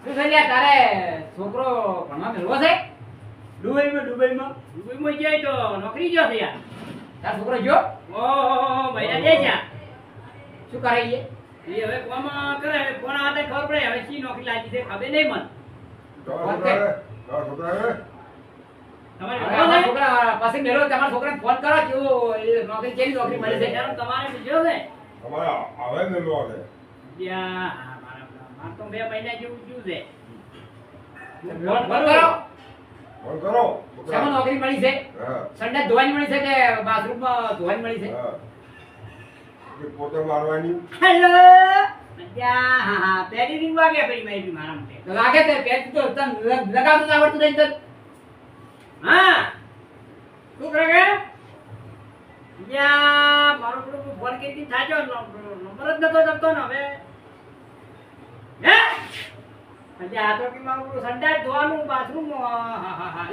શું છે લ્યા તારે છોકરો ભણવા મેળવો છે? દુબઈમાં જાય તો નોકરી ગયો છે યાર. તારો છોકરો ગયો? ઓહો મહિના દે છે. શું કરે ઈ? એ હવે કોમ કરે કોણ હાથે ખબર પડે હવે શી નોકરી લાગી છે ખબર નહીં મન. તમારે તમારા છોકરા પાસે મેળવો, તમારા છોકરાને ફોન કરો કેવું એ નોકરી કેવી નોકરી મળે છે? તમારે બીજો છે હવે મેળવો છે. ત્યાં હા, મારે તો 2 મહિના જેવું થયું છે. ફોન કરો. ફોન કરો. શેમાં નોકરી મળી છે? હા. સંડાસ ધોવાની મળી છે કે બાથરૂમમાં ધોવાની મળી છે? હા. એ પોતે મારવાની. હેલો ત્યાં હા પેલી રિંગ વાગે ભાઈ મારી મારા માટે. તો લાગે છે પેટ તો તને લગાવતું તો આવડતું નહીં તને. હા શું કરે કે ત્યાં મારો પેલો ફોન કરી થાજો નંબર જ નતો જમતો ને હવે હે એટલે આ તો કે મારું પેલું સંડાસ ધોવાનું બાથરૂમ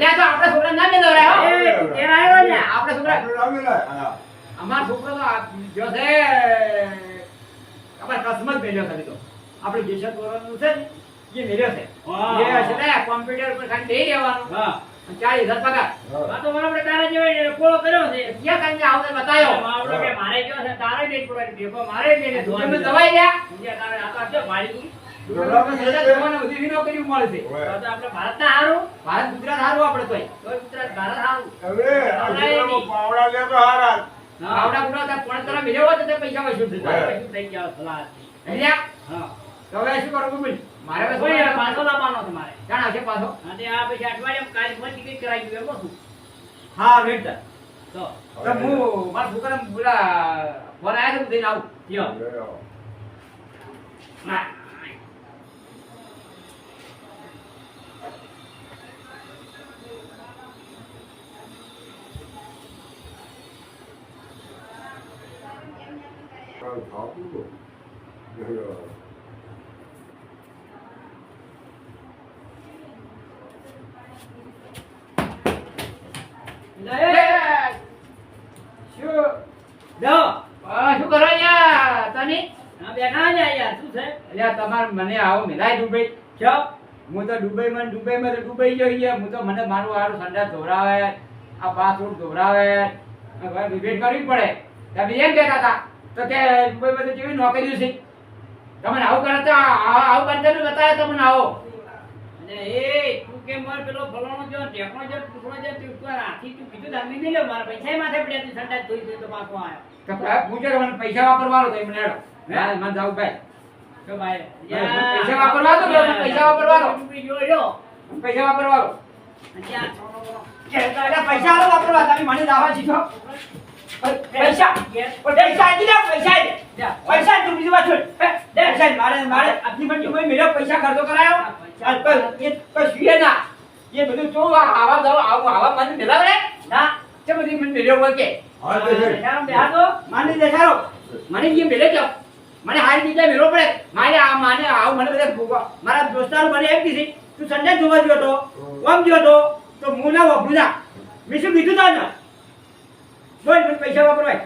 લે તો આપણા છોકરા ના મેળવરાય હો. એ ઘેર આવ્યો ને આપણા છોકરા આપણે લાવી લે. હા. અમાર છોકરો તો જો છે અમાર કસ્મત મેલ્યો છે તો આપણે જેસર દોરવાનું છે ને એ મેલ્યો છે. વાહ. એ છે ને કોમ્પ્યુટર પર ખાલી બેહી રહેવાનું. હા 40,000 પગાર. હા. આ તો મારા આપણે તારા જેવો કોળો કર્યો છે ક્યાં કાંઈ આવતે બતાયો. આપણે કે મારે ગયો છે તારે બેન પડવાની ભેગો મારે બેન તમે દવાઈ લ્યા. બીજા તારે આ તો આપજો ભાડી દુનિયામાં સજા દેવાના બધી એવી નોકરીઓ મળે છે. હવે તો આપણે ભારતના હારું ભારત ગુજરાત હારું આપણે તોય. તો ગુજરાત ભારત હારું હવે આ છોકરાનો પાવડા લે તો હારા. આવડા બુડા ત્યાં પોણ કરવા મેલ્યો હોત તો તે પૈસા વસૂલ થતા. હા. કશું થઈ ગયા સલાહ લ્યા. હા તો હવે શું કરવું બોલ? મારે હવે કોઈ છોકરાને પાછો લાવવાનો તમારે જાણ આવશે પાછો. અને આ પછી અઠવાડિયામાં કાલ ફોન ટિકિટ કરાવી દઉં એમ શું હા વેટ કર. તો તો હું મારા છોકરાને બોલા ફોન આવ્યા છે હું દઈને આવું. લ્યો લે આવો. હા. કાલ ખાતું તો. લે આવો. લે શું લો શું કરો યાર તને? આ બેઠા છે યાર શું છે અલ્યા તમારે મને આવો મિલાય દુબઈ. ચો હું તો દુબઈમાં તો દુબઈ જઈ ગયા. હું તો મને મારું હારું સંડાસ ધોરાવે, આ પાસપોર્ટ ધોરાવે, વેટ કરવી પડે. તમે એમ કહેતા હતા તો કે દુબઈમાં તો કેવી નોકરીઓ છે. તમને આવું કરે તો આવું બંધન બતાવે તમને આવો. અને એ તું કે માર પેલો ફલાણો જો ટેકનો જો ટુકડો જો તું ઉપર આખી તું કીધું તમે નહીં લે મારા પૈસા માથે પડ્યા તું સંડાસ ધોઈ ધોઈ તો પાછો આવ્યો તો પૂછે કે મને પૈસા વાપરવાનો તો મને હેડો. મને જાવું ભાઈ. તો ભાઈ પૈસા વાપરવા દો, મને પૈસા વાપરવા દો. તું જોયો પૈસા વાપરવાનો. ત્યાં અલ્યા પૈસા આલો વાપરવા. તમે મને દાવા શીખો. પૈસા પૈસા આજી દે. પૈસા આજી દે. પૈસા તું બીજી વાત છોડ. પૈસા મારે આપની પણ તું મેરો પૈસા ખર્ચો કરાયો. એ સુયે ના. એ બધું તું આવા જાવ આવા મને મેલાવ રે. ના તે બધી મને મેલ્યો બોલ કે. હા તે છે. બેઠા બેઠા તો મને દેખાડો. મને જે મેલે જાવ. મને હારી દીધા મેલો પડે. મારે આવું મને બધા મારા દોસ્તારો મને એમ કીધી તું સંડે જોવા ગયો તો ઓમ ગયો તો હું ના વાપરું ના. મેં શું કીધું તને? બોલ મને પૈસા વાપરવાય.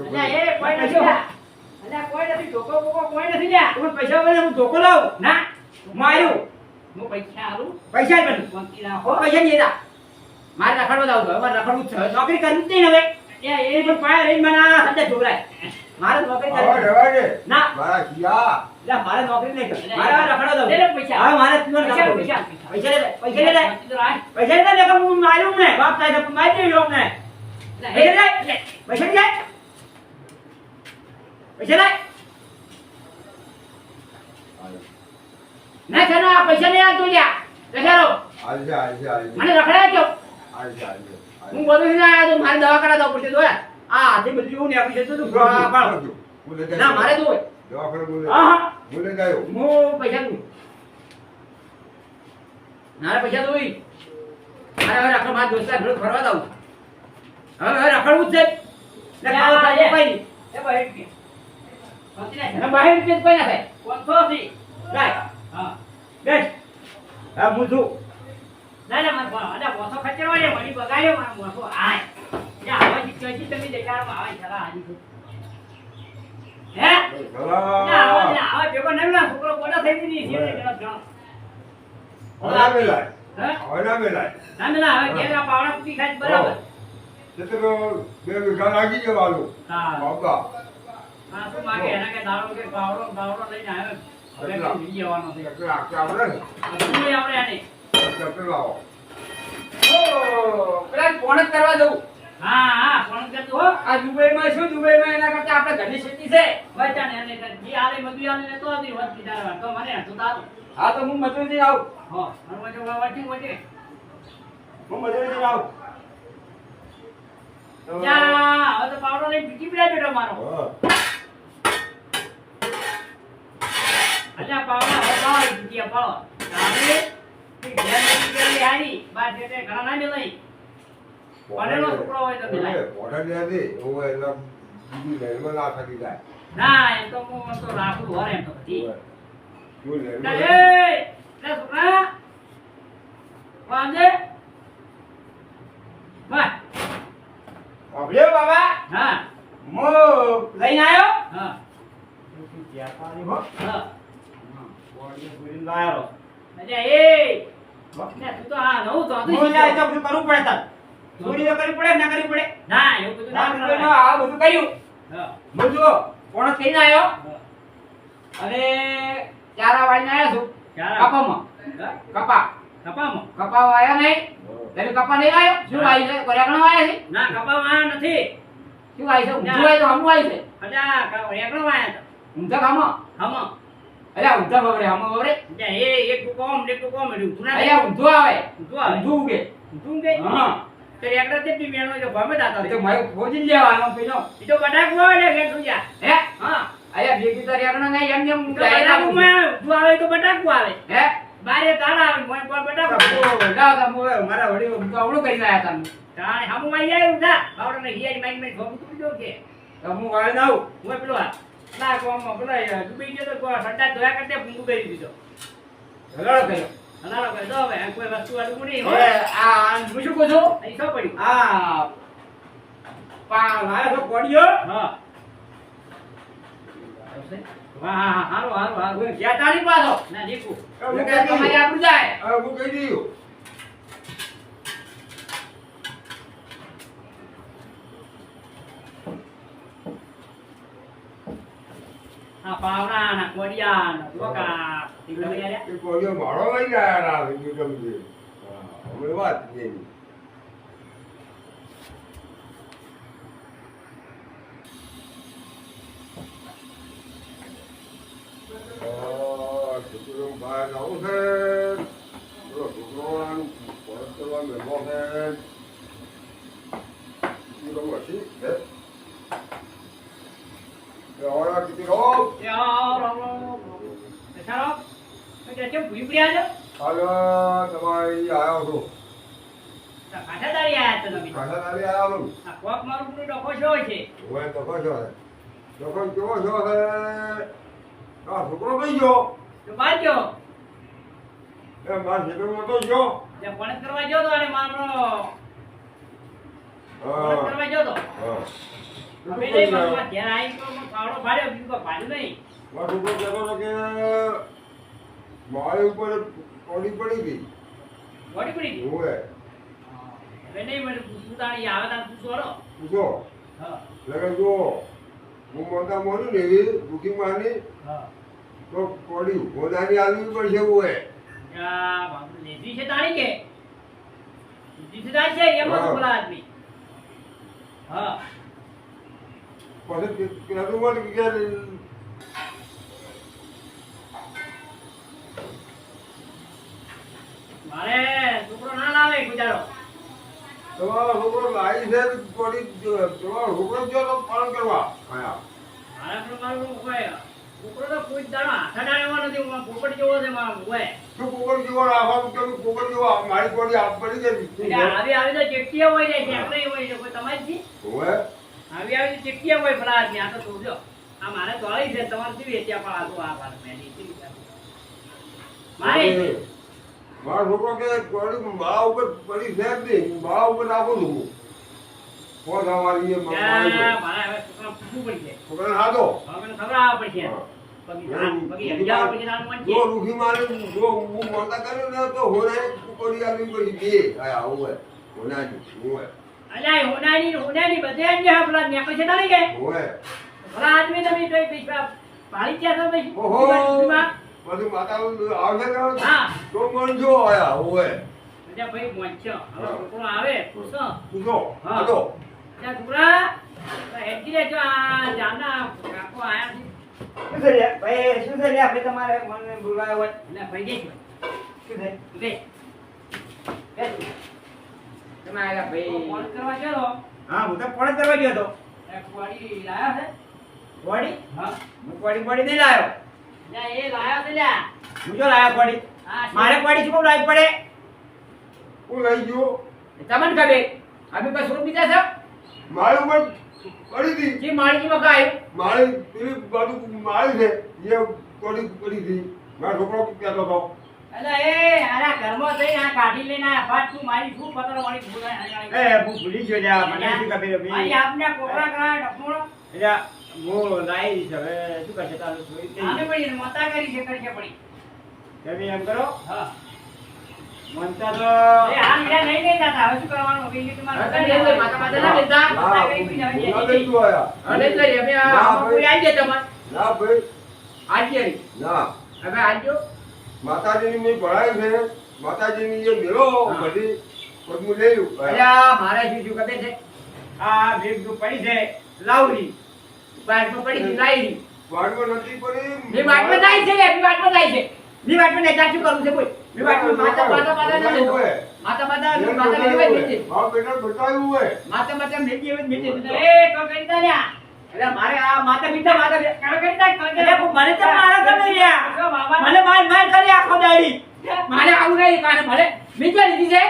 અલ્યા એ કોઈ નથી અલ્યા કોઈ નથી ધોકો બોકો કોઈ નથી લ્યા તું પૈસા વાપરે હું ધોકો લાવું. ના માર્યું. હું પૈસા આલું પૈસા જ બનું. પંકી રાખો પૈસા નહીં હતા. મારે રખડવા જાવ તો હવે રખડવું જ છે. નોકરી કરવી જ નહીં હવે. એ પણ પાયા રહીને મને આ સંડે જોવરાય. મારે નોકરી હવે કરવી. રહેવા દે. ના મારા ખિયા. એટલે મારે નોકરી નહીં કરવી. મારે હવે રખડવા જાવ. લે લે પૈસા. હવે મારે તું પૈસા, પૈસા પૈસા. પૈસા લે પૈસા લે તો રાખ. પૈસા લે કે હું માર્યું ને બાપ થાય તો મારી દેજો અમને. પૈસા લે પૈસા લે પૈસા લે ના ચલો આ પૈસા લે આ તું લ્યા બેસાડો. આલજે આલજે આલજે. મને રખડાય છો. આલજે આલજે. હું બધું નહીં આયા તો મારે દવા કરાવતા પડશે તો આ હાથે બધું એવું ને આપી જતું તું પાડો. બોલે જાય. ના મારે તો હોય. દવાખાને બોલે. હા હા બોલે જાય. હું પૈસા દઉં. મારે પૈસા દઉં. મારે હવે રખડ મારા દોસ્તા ઘરે ફરવા દઉં. હવે રખડવું જ છે. ને ખાવા ખાવા કોઈ નહીં. એ ભાઈ કે પંકી અને ના બહાર રૂપિયા કોઈ ના થાય. કોથો થી લાય હા બેસ. હા હું છું. ના ના મને અડા મોસો ખચરવા દે મને બગાડ્યો મને મોસો આય જા હવે જીતી તમે દેખાડવા આવે ચલા હાજી હે ના સલામ. હવે ભેગો નવી ના છોકરો કોડા થઈ ગઈ ની છે હવે ના મેલાય હે? હવે ના મેલાય ના મેલા હવે ઘેર આ પાવડા પૂરી ખાય છે બરાબર એટલે તો 2 વીઘા નાખી દેવાનું હા બાપા હા શું માગે એના કે દાડો કે પાવડો લઈને આવ્યો હવે કઈ લઈ જવાનો છે એટલે આખે આપણે ને શું લઈ આપણે આને ચક્કર લાવો ઓ પેલા ફોન જ કરવા દઉં હા ફોન કરતો હો આ દુબઈમાં શું દુબઈમાં એના કરતા આપણે ઘરની ખેતી છે બચ્ચા ને એને જે આલે બધું આલે ને તો હતી વાત કીધા તો મને તો તારું હા તો હું મજૂરી આવું હો અને જો વાટી વાટી હું મજૂરી આવું તો જા હવે તો પાવડો લઈને બીજી પડ્યા બેટો મારો હા અલ્યા પાવડા હવે પાવડી બીજી પાવડો તારે ઈ ઘેર નીકળી હારી બાર જેતે ઘણા ના મેલઈ પડેલો છોકરો હોય તો મિલાય ઓર્ડર દે એવું એટલે બીજું લેરમાં ના થકી જાય ના એમ તો હું તો રાખું હોર એમ તો બધી તું લેરમાં એ લે છોકરા વાંજે વાહ અભ્યો બાબા હા મો લઈને આવ્યો હા ત્યાપાની હો હા બોડી પૂરી લાયો અલ્યા એ ને તું તો આ નવું તો હતું હું જાય તો બધું કરવું પડે તાર ચોરી તો કરવી પડે ના કરવી પડે ના એવું બધું ના ના કરાય. આ બધું કર્યું હા હું જો કોણ કહીને આવ્યો હા. અને ચારા વાળીને આવ્યા છું ચારા. કપામાં હા? કપા કપામાં કપા વાયા નહીં તમે કપા નહીં આવ્યો શું આવી છે પર્યાવરણ વાયા છે ના કપામાં આ નથી શું આવી છે ઊંધું આવી તો હમું આવી છે અલ્યા રેકડો વાયા ઊંધા ખામો હમ અલ્યા ઊંધા બબરે હમો બબરે અલ્યા એ એક કોમ એક કોમ મળ્યું તું ના અલ્યા ઊંધું આવે ઊંધું આવે. ઊંધું ઉગે તું કે હા તો રેકડો તે મેણો જો ભમે દાતો એ તો મારે ભોજન લેવાનો પેલો ઈ તો બટાકું આવે ને ઘેર સુઈ જા હે હા અલ્યા ભેગી તો રેગણો નહીં એમ એમ તો બટાકુમાં ઊંધું આવે તો બટાકું આવે હે બારે તાળા આવે મોય પર બટાકું લાવ તમે મારા વડી તો આવડું કરીને આયા તમે તાણે હમું માં જાય ઉઠા બાવડને હિયારી માઈ માઈ ભોગું તું જો કે તો હું વાળીને આવું મોય પેલો આ ના કોમ પેલો ડૂબી ગયો તો સટ્ટા ધોયા કરતે ભૂંગું કરી દીધો હલાડો કર્યો હલારો કરી દો હવે કોઈ વસ્તુ અડું નહીં હો હવે આ હું શું કહું છું અહીં શું પડ્યું આ મારા તો કોડિયો હા વાહ હા હા હારું હારું હારું જ્યાં તારી પાછો ના દીકુ એટલે કે તમારી આપણું જાય હવે હું કહી દઉં આ પાવડા ના કોડિયા ના ટોકા ઈ લઈ આયા એ કોળીઓ મારો લઈ ગયા ના બીજું ગમજે હવે વાત છે છોકરો બહાર આવું છે છોકરો પરત કરવા મેળવો છે છોકરો હતી હે ahora que te go કેમ ભૂઈ પડ્યા છો હાલો તમારી આવ્યો છું કાઠાદારી આયા છો તમે કાઠાદારી આવ્યો છું આ કોક મારું પૂરું ડખો શો છે હું તો કહો છો કેવો છો હે આ છોકરો કઈ ગયો તો બાજો એ મારા છોકરો તો ગયો જે પણત કરવા ગયો તો અને મારો પણત કરવા ગયો તો હા હવે નહીં મારા ઘેર આવી તો પાવડો ભાડ્યો બીજું કોઈ ભાડ્યું નહીં મારો છોકરો કહેતો હતો કે મારે ઉપર ઓડી પડી ગઈ વળી પડી ગઈ હું હવે નહીં મને પૂછું તાણી આવે તાણ પૂછવાડો પૂછો હા લગન જો હું મોટા મોડું ને એવી બુકિંગ માની હા તો પડ્યું ગોદાની આવી પડશે એવું હે આ બાપુ લેધી છે તાણી કે લીધી છે તાણી છે એમાં તો બોલા આદમી હા પછી કહેતું મને કે મારે છોકરો ના લાવે ગુજારો તમારો છોકરો લાવી છે પડી તમારો છોકરો જો તો પાલન કરવા આયા મારા પણ મારું હોય છોકરો તો કોઈ દાડો હાથા ડાળેવા નથી હું પોપટ જેવો છે મારો હોય તું કુકર જેવો રાખવાનું કે કુકર જેવો મારી પડી આપ પડી ગઈ એટલે આવી તો ચેકટીયા હોય છે ચેકડી હોય છે કોઈ તમારી છે ઓએ આવી તો ચેકટીયા હોય ભલા આદમી આ તો જોજો આ મારે દોડી છે તમારે કેવી વેચ્યા પણ આ તો આ વાત મેલી મારે મારો છોકરો કે પડી બા ઉપર પડી છે જ નહીં બા ઉપર નાખું છું કોણ અમારી મારે હવે છોકરા પૂછવું પડશે છોકરાને હાથો હવે મને ખબર આવવા પડશે પગી હજાર પછી નાનું મન છે. જો રૂખી મારી જો હું મોટા કર્યો ને તો હોનાની કોડી આવી પડી બે આયા હોય હોનાની હોય અલ્યા એ હોનાની બધે જ આપલા ને પછી ના ગઈ હોય ભલા આદમી તમે તો પૈસા પાડી ગયા તો પછી ઓહો બધું માતા આવશે ને હા તો મન જો આયા હોય અલ્યા ભાઈ મોંચ્યો હવે છોકરો આવે પૂછો પૂછો હા. હાલો ત્યાં છોકરા હેડી રે જો આ જાના કાકો આયા છે શું છે લ્યા? ભાઈ શું છે લ્યા? આપણે તમારે મને બોલાવ્યો હોય એટલે ભાઈ જઈશ શું છે બે તમે આયા ભાઈ ફોન કરવા ગયો હા હું તો ફોન કરવા ગયો હતો એક વાડી લાયા છે બોડી હા હું બોડી નહીં લાવ્યો લ્યા એ લાયા છે લ્યા હું જો લાવ્યો બોડી હા મારે બોડી શું કામ લાવી પડે હું લઈ ગયો તમને ખબર અમે કઈ શું બીજા છે મારી ઉપર પડી હતી જી મારી માં કાય મારી પેલી બાજુ મારી છે એ કોડી પડી હતી મારો છોકરો કહેતો હતો એટલે એ આરા ઘરમાં જઈને આ કાઢી લઈને આ ફાટ તું મારી શું પતર વાળી ભૂલાય એ હું ભૂલી ગયો લ્યા મને શું ખબર અહીં હતી આપને કોકરા કરા ડફોડો એટલે હું લાવી છે હવે શું કરશે તારું જોઈ આને પડી મતા કરી છે પડી તમે એમ કરો હા મનતા તો એ હાલ ઈડા નહીં લઈ જતા હવે શું કરવાનું બીજું તમારે હા, તમે એવું માથા માથા ના લેતા. મતા કરી પી ના જવાની લઈ ગયો આયા અરે તો અમે આ કોઈ આવી ગયા તમારે ના ભાઈ આજે ના હવે આજો માતાજીની મેં ભણાયું છે માતાજીની એ મેળો હા. બધી બધું લેલું અલ્યા મારે શું શું ખબર છે આ ભેગ તો પડી છે લાવરી બાટમાં પડી છે લાઈરી વાડમાં નથી પડી મે બાટમાં જાય છે મે બાટમાં જાય છે મે બાટમાં નહીં શું કરું છે કોઈ મે બાટમાં માતા માતા માતા ના લેતો માતા માતા માતા લેવાય છે મારા બેટા બતાવ્યું હોય માતા માતા મેકી એવી મેકી એ તો કરી દે લ્યા એટલે મારે આ માતા મીઠા માતા કાળ કરી દે અરે મને તો મારા તો નહીં લ્યા મને માર માર કરી આખો દાડી મારે આવું નહીં કાને ભલે મીઠા લીધી છે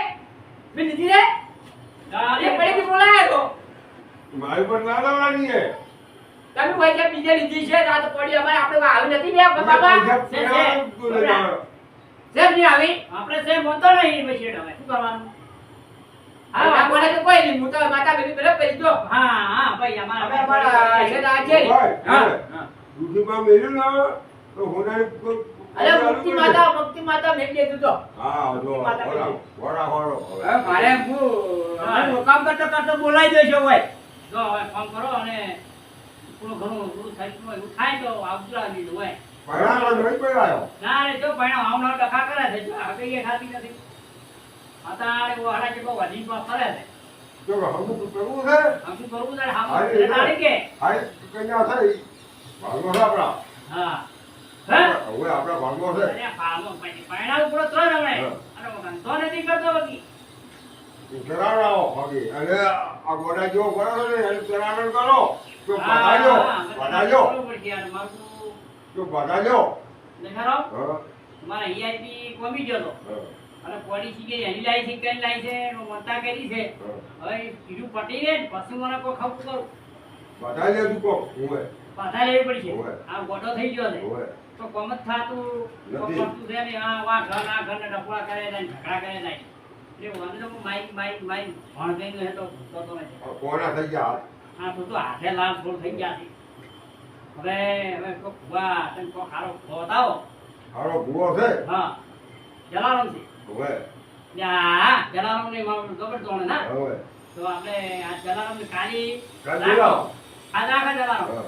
મે લીધી છે એ પડીથી બોલાય તો મારી પર ના લાવવાની હે તમે ભાઈ કે બીજે લીધી છે આ તો પડી અમારે આપણે આવી નથી લ્યા બાબા પૈસા તું લઈ જવાનો. સેમ નહીં આવી આપણે સે મોતો નહીં પછી હવે શું કરવાનું હા મને તો કોઈ નહીં હું તો માતા બેબી બરાબર કરી દો હા હા ભાઈ હવે અમારા અમારા છે આ છે ભાઈ, હા રૂઢીમાં મેલ્યું ને તો હોનારી કોઈ અરે મુક્તિ માતા મેં દીધું તો હા જો માતા વડા વડા વાળો હવે મારે હું કામ કરતો કરતો બોલાઈ દેજો ભાઈ જો હવે ફોન કરો અને થોડું ઘણું થોડું થાય એવું થાય તો આવતા દીધું હોય ભણાવવા નહીં પડાયો ના રે જો ભણ્યા આવનાર ડખા કરે છે જો હવે એ ખાતી નથી અત્યારે ઓ હાડા જેટલો વધી પર ફરે છે જો હમું કરવું છે આમ શું કરવું તારે હામ અરે, તારી કે હાય કન્યા થઈ ભાગમાં છે આપણા હા હે હવે આપણા ભાગમાં છે અરે પામો પછી પૈણા ઉપર તો જ હવે હા. અરે વગન તો નથી કરતો બકી ચરાવડાવો ભાગી અને આ ગોડા જેવો કરો છો ને એનું ચરાવણ કરો તો બધાજો બધાજો તો બધાજો દેખાડો હા તમારા ઈઆઈપી કોમી ગયો તો હા, અને પોલિસી કે એની લાઈ છે કે લાઈ છે મતા કરી છે હા. હવે કીધું પટી રે ને પછી મને કોઈ ખબર કરું બધાજે તું કહો હું પાછા લેવી પડશે હોવે. આ ગોડો થઈ ગયો છે હવે તો કોમ જ થાતું નથી. કરતું છે ને આ વા ઘર આ ઘરને ડફોડા કરે જાય ને ઝઘડા કરે જાય એટલે વાંધો હું માઈક ભણ ગઈને હેતો તો નથી આ કોના થઈ ગયા આ તો હાથે લાલ થોડ થઈ ગયા છે હવે કોક ભુવા તને કોક હારો બતાવો હારો ભૂવો છે હા જલારામ છે હવે યા જલારામ ને મારું જબર તોણે ના હવે તો આપણે આ જલારામ ની કાળી કાઢી લાવો. આ રાખા જલારામ હા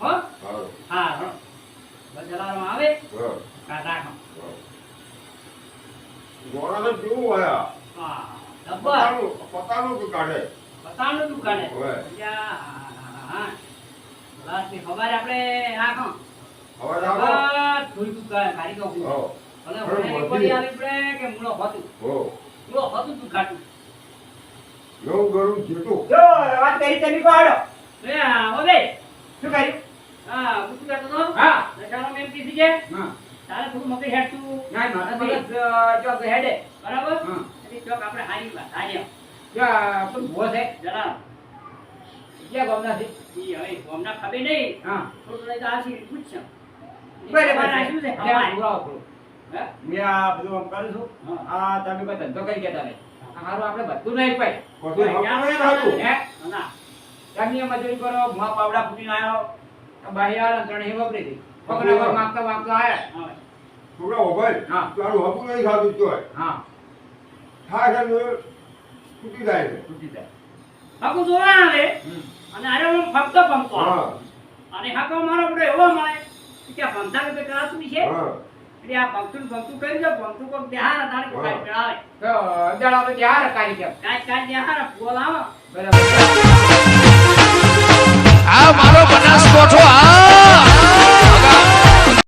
હો હારો હા હો બસ જલારામ આવે હા કા રાખો ગોળા તો કેવું આયા હા ડબ્બા પતાનું કે કાઢે બતાવનું દુકાને હવે. હા લાસ્ટ ની ખબર આપણે રાખો હવે રાખો થોડી દુકાન કાઢી દો હો અને હવે મને મોટી. પડી આવી પડે કે મૂળો હતું હો મૂળો હતું તું ખાટું નવું ગળું જેટલું જો વાત કરી તમે કોડો એ ઓલે શું કર્યું હા પૂછું કરતો તો હા નચાનો મેમ કીધી છે હા તારે થોડું મગજ હેડતું ના માતા મગજ ચોક હેડે બરાબર હા એટલે ચોક આપણે હારી વાત હારી યા પણ ભૂવો છે જરા ક્યાં ગામના છે ઈ હવે ગોમના ખબર નહીં હા થોડું લઈ તો આસી પૂછશે બરાબર શું છે ત્યાં હવાય. બોલાવો થોડું. હે? મેં આ બધું આમ કરું છું આ તમે કોઈ ધંધો કરી ગયા તમે હારું આપણે બધું નહીં પાય પછી હમણાં નહીં થતું હે ના તમે મજૂરી કરો ભૂવા પાવડા ફૂટીને આવ્યો બાહી આવ્યો ત્રણ હી વપરી હતી પગને પગ માગતા માગતા આયા. હા. છોકરા ઉભા હા. તારું હકું નહીં થતું તોય હા, થાય છે ને તૂટી જાય છે તૂટી જાય. હાકુ જોવા આવે હમ. અને આરે હું ફક્ત પંપો હા અને હાકો મારો બધો એવો મળે કે આ પંથા રૂપિયા કરાતું છે હા એટલે આ પંક્તું કરી દો પંક્તું કોક દેહાર તાણે હા. કાઈ કરાવે તો અંજાળ આપણે ત્યાં રકારી કેમ કાઈ દેહાર બોલ આવો બરાબર. આ મારો બનાસકોઠો આ